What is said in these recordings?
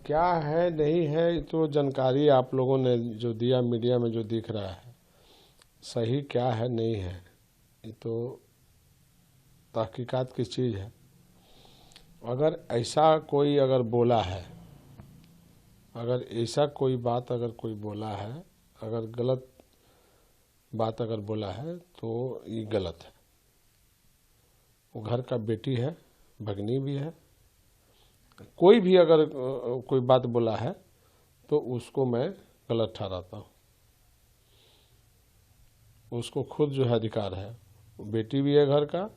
क्या है नहीं है तो जानकारी आप लोगों ने जो दिया मीडिया में जो दिख रहा है सही क्या है नहीं है ये तो तहकीकात की चीज़ है। अगर ऐसा कोई अगर बोला है, अगर ऐसा कोई बात अगर कोई बोला है, अगर गलत बात अगर बोला है तो ये गलत है। वो घर का बेटी है, भगनी भी है। कोई भी अगर कोई बात बोला है तो उसको मैं गलत ठहराता हूँ। उसको खुद जो है अधिकार है, बेटी भी है घर का,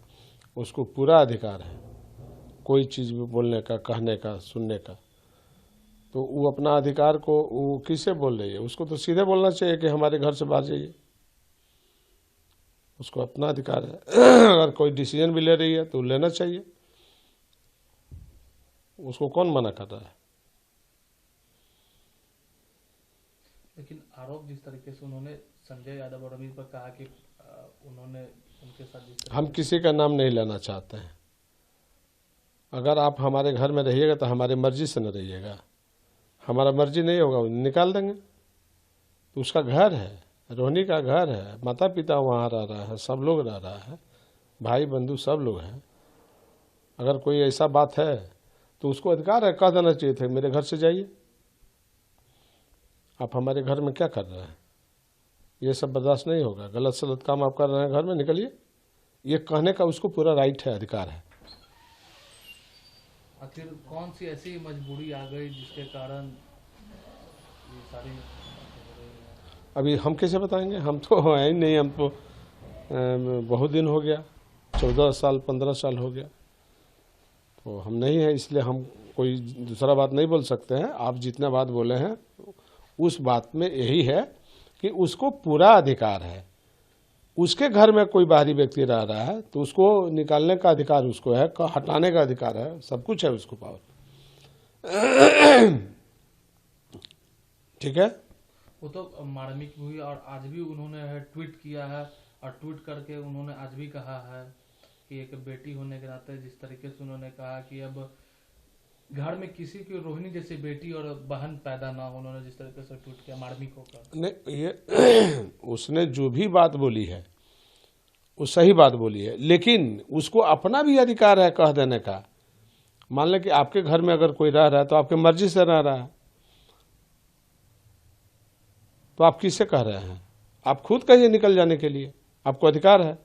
उसको पूरा अधिकार है कोई चीज़ भी बोलने का, कहने का, सुनने का। तो वो अपना अधिकार को वो किसे बोल रही है? उसको तो सीधे बोलना चाहिए कि हमारे घर से बाहर जाइए। उसको अपना अधिकार है। अगर कोई डिसीजन भी ले रही है तो लेना चाहिए। उसको कौन मना कर रहा है? लेकिन आरोप जिस तरीके से उन्होंने संजय यादव और अमित पर कहा कि उन्होंने उनके साथ जिस हम किसी का नाम नहीं लेना चाहते हैं। अगर आप हमारे घर में रहिएगा तो हमारी मर्जी से न रहिएगा। हमारा मर्जी नहीं होगा निकाल देंगे। तो उसका घर है, रोहिणी का घर है, माता पिता वहाँ रह रहा है, सब लोग रह रहा है, भाई बंधु सब लोग हैं। अगर कोई ऐसा बात है तो उसको अधिकार है, कह देना चाहिए था मेरे घर से जाइए। आप हमारे घर में क्या कर रहे हैं? ये सब बर्दाश्त नहीं होगा। गलत सलत काम आप कर रहे हैं, घर में निकलिए। ये कहने का उसको पूरा राइट है, अधिकार है। आखिर कौन सी ऐसी मजबूरी आ गई जिसके कारण ये सारी अभी हम कैसे बताएंगे? हम तो है ही नहीं। हम तो बहुत दिन हो गया, 14 साल 15 साल हो गया, तो हम नहीं है, इसलिए हम कोई दूसरा बात नहीं बोल सकते हैं। आप जितना बात बोले हैं उस बात में यही है कि उसको पूरा अधिकार है। उसके घर में कोई बाहरी व्यक्ति रह रहा है तो उसको निकालने का अधिकार उसको है, हटाने का अधिकार है, सब कुछ है उसको पावर। ठीक है। वो तो मार्मिक भी हुई और आज भी उन्होंने ट्वीट किया है और ट्वीट करके उन्होंने आज भी कहा है कि एक बेटी होने के नाते जिस तरीके से उन्होंने कहा कि अब घर में किसी की रोहिणी जैसी बेटी और बहन पैदा ना हो, उन्होंने जिस तरीके से ट्वीट किया मार्मिक होकर। नहीं, ये उसने जो भी बात बोली है वो सही बात बोली है, लेकिन उसको अपना भी अधिकार है कह देने का। मान लें कि आपके घर में अगर कोई रह रहा है तो आपकी मर्जी से रह रहा है, तो आप किससे कह रहे हैं? आप खुद कहिए निकल जाने के लिए, आपको अधिकार है।